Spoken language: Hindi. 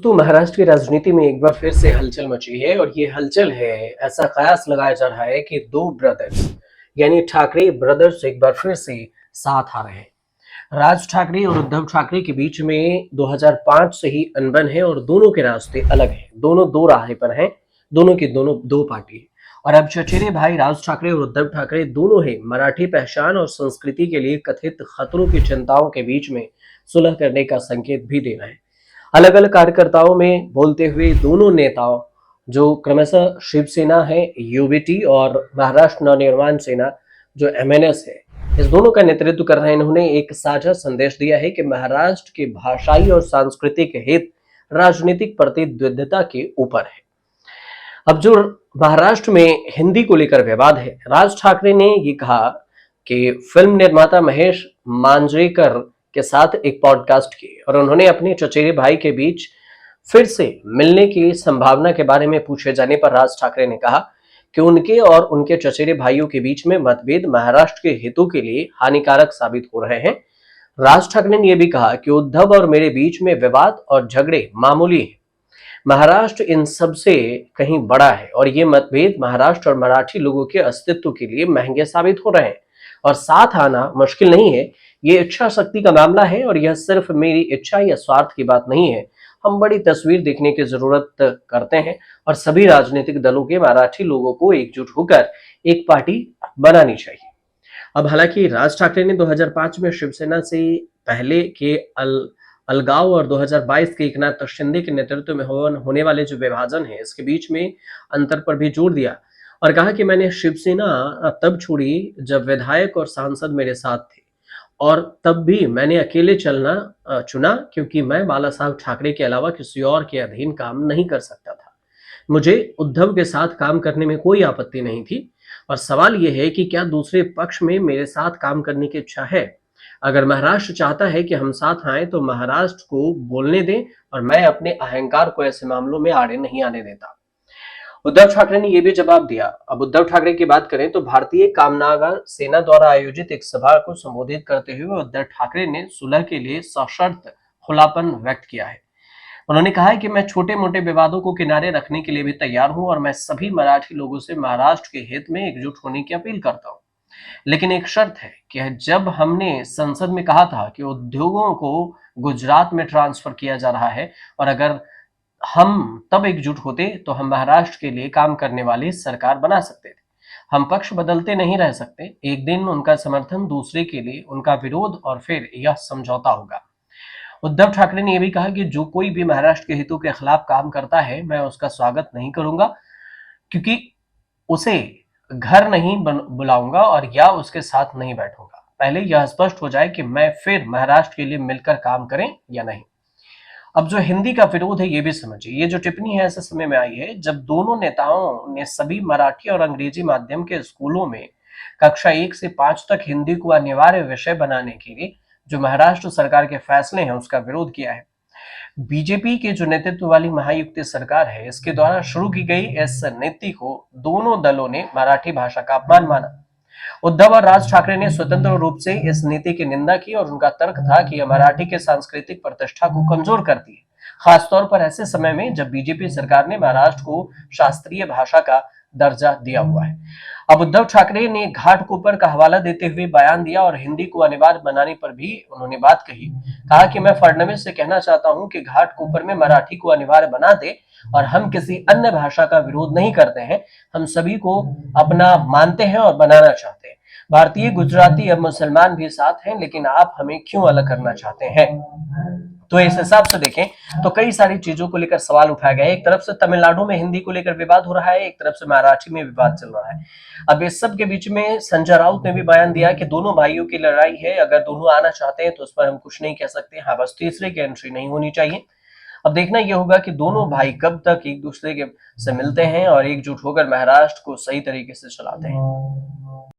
दोस्तों, महाराष्ट्र की राजनीति में एक बार फिर से हलचल मची है और ये हलचल है, ऐसा कयास लगाया जा रहा है कि दो ब्रदर्स यानी ठाकरे ब्रदर्स एक बार फिर से साथ आ रहे हैं। राज ठाकरे और उद्धव ठाकरे के बीच में 2005 से ही अनबन है और दोनों के रास्ते अलग हैं। दोनों दो राह पर हैं, दोनों की दोनों दो पार्टी है। और अब चचेरे भाई राज ठाकरे और उद्धव ठाकरे दोनों ही मराठी पहचान और संस्कृति के लिए कथित खतरों की चिंताओं के बीच में सुलह करने का संकेत भी दे रहे हैं। अलग अलग कार्यकर्ताओं में बोलते हुए दोनों नेताओं, जो क्रमशः शिवसेना है यूबीटी और महाराष्ट्र नवनिर्माण सेना जो एमएनएस है, इस दोनों का नेतृत्व कर रहे हैं। इन्होंने एक साझा संदेश दिया है कि महाराष्ट्र के भाषाई और सांस्कृतिक हित राजनीतिक प्रतिद्वंद्विता के ऊपर है। अब जो महाराष्ट्र में हिंदी को लेकर विवाद है, राज ठाकरे ने ये कहा कि फिल्म निर्माता महेश मांजरेकर के साथ एक पॉडकास्ट की और उन्होंने अपने चचेरे भाई के बीच फिर से मिलने की संभावना के बारे में पूछे जाने पर राज ठाकरे ने कहा कि उनके और उनके चचेरे भाइयों के बीच में मतभेद महाराष्ट्र के हितों के लिए हानिकारक साबित हो रहे हैं। राज ठाकरे ने यह भी कहा कि उद्धव और मेरे बीच में विवाद और झगड़े मामूली हैं, महाराष्ट्र इन सब से कहीं बड़ा है और ये मतभेद महाराष्ट्र और मराठी लोगों के अस्तित्व के लिए महंगे साबित हो रहे हैं और साथ आना मुश्किल नहीं है। ये इच्छा शक्ति का मामला है और यह सिर्फ मेरी इच्छा या स्वार्थ की बात नहीं है। हम बड़ी तस्वीर देखने की जरूरत करते हैं और सभी राजनीतिक दलों के मराठी लोगों को एकजुट होकर एक पार्टी बनानी चाहिए। अब हालांकि राज ठाकरे ने 2005 में शिवसेना से पहले के अलगाव और 2022 के एकनाथ शिंदे के नेतृत्व में होने वाले जो विभाजन है, इसके बीच में अंतर पर भी जोर दिया और कहा कि मैंने शिवसेना तब छोड़ी जब विधायक और सांसद मेरे साथ थे और तब भी मैंने अकेले चलना चुना क्योंकि मैं बाला साहब ठाकरे के अलावा किसी और के अधीन काम नहीं कर सकता था। मुझे उद्धव के साथ काम करने में कोई आपत्ति नहीं थी और सवाल यह है कि क्या दूसरे पक्ष में मेरे साथ काम करने की इच्छा है। अगर महाराष्ट्र चाहता है कि हम साथ आए तो महाराष्ट्र को बोलने दें और मैं अपने अहंकार को ऐसे मामलों में आड़े नहीं आने देता। उद्धव ठाकरे ने यह भी जवाब दिया। अब उद्धव ठाकरे की बात करें तो भारतीय कामनागर सेना द्वारा आयोजित एक सभा को संबोधित करते हुए उद्धव ठाकरे ने सुलह के लिए सशर्त खुलापन व्यक्त किया है। उन्होंने कहा है कि मैं छोटे मोटे विवादों को किनारे रखने के लिए भी तैयार हूं और मैं सभी मराठी लोगों से महाराष्ट्र के हित में एकजुट होने की अपील करता हूं, लेकिन एक शर्त है कि जब हमने संसद में कहा था कि उद्योगों को गुजरात में ट्रांसफर किया जा रहा है और अगर हम तब एकजुट होते तो हम महाराष्ट्र के लिए काम करने वाली सरकार बना सकते थे। हम पक्ष बदलते नहीं रह सकते, एक दिन उनका समर्थन, दूसरे के लिए उनका विरोध और फिर यह समझौता होगा। उद्धव ठाकरे ने यह भी कहा कि जो कोई भी महाराष्ट्र के हितों के खिलाफ काम करता है, मैं उसका स्वागत नहीं करूंगा, क्योंकि उसे घर नहीं बुलाऊंगा और या उसके साथ नहीं बैठूंगा। पहले यह स्पष्ट हो जाए कि मैं फिर महाराष्ट्र के लिए मिलकर काम करें या नहीं। अब जो हिंदी का विरोध है, ये भी समझिए। ये जो टिप्पणी है ऐसे समय में आई है जब दोनों नेताओं ने सभी मराठी और अंग्रेजी माध्यम के स्कूलों में कक्षा 1 से 5 तक हिंदी को अनिवार्य विषय बनाने के लिए जो महाराष्ट्र सरकार के फैसले हैं उसका विरोध किया है। बीजेपी के जो नेतृत्व वाली महायुति सरकार है, इसके द्वारा शुरू की गई इस नीति को दोनों दलों ने मराठी भाषा का अपमान माना। उद्धव और राज ठाकरे ने स्वतंत्र रूप से इस नीति की निंदा की और उनका तर्क था कि यह मराठी के सांस्कृतिक प्रतिष्ठा को कमजोर करती है, खासतौर पर ऐसे समय में जब बीजेपी सरकार ने महाराष्ट्र को शास्त्रीय भाषा का दर्जा दिया हुआ है। अब उद्धव ठाकरे ने घाटकोपर का हवाला देते हुए बयान दिया और हिंदी को अनिवार्य बनाने पर भी उन्होंने बात कही। कहा कि मैं फडणवीस से कहना चाहता हूं कि घाटकोपर में मराठी को अनिवार्य बना दे और हम किसी अन्य भाषा का विरोध नहीं करते हैं, हम सभी को अपना मानते हैं और बनाना चाहते हैं। भारतीय, गुजराती अब मुसलमान भी साथ हैं, लेकिन आप हमें क्यों अलग करना चाहते हैं। तो इस हिसाब से देखें तो कई सारी चीजों को लेकर सवाल उठाया गया है। एक तरफ से तमिलनाडु में हिंदी को लेकर विवाद हो रहा है, एक तरफ से मराठी में विवाद चल रहा है। अब इस सब के बीच में संजय राउत ने भी बयान दिया कि दोनों भाइयों की लड़ाई है, अगर दोनों आना चाहते हैं तो उस पर हम कुछ नहीं कह सकते, हाँ बस तीसरे की एंट्री नहीं होनी चाहिए। अब देखना यह होगा कि दोनों भाई कब तक एक दूसरे के से मिलते हैं और एकजुट होकर महाराष्ट्र को सही तरीके से चलाते हैं।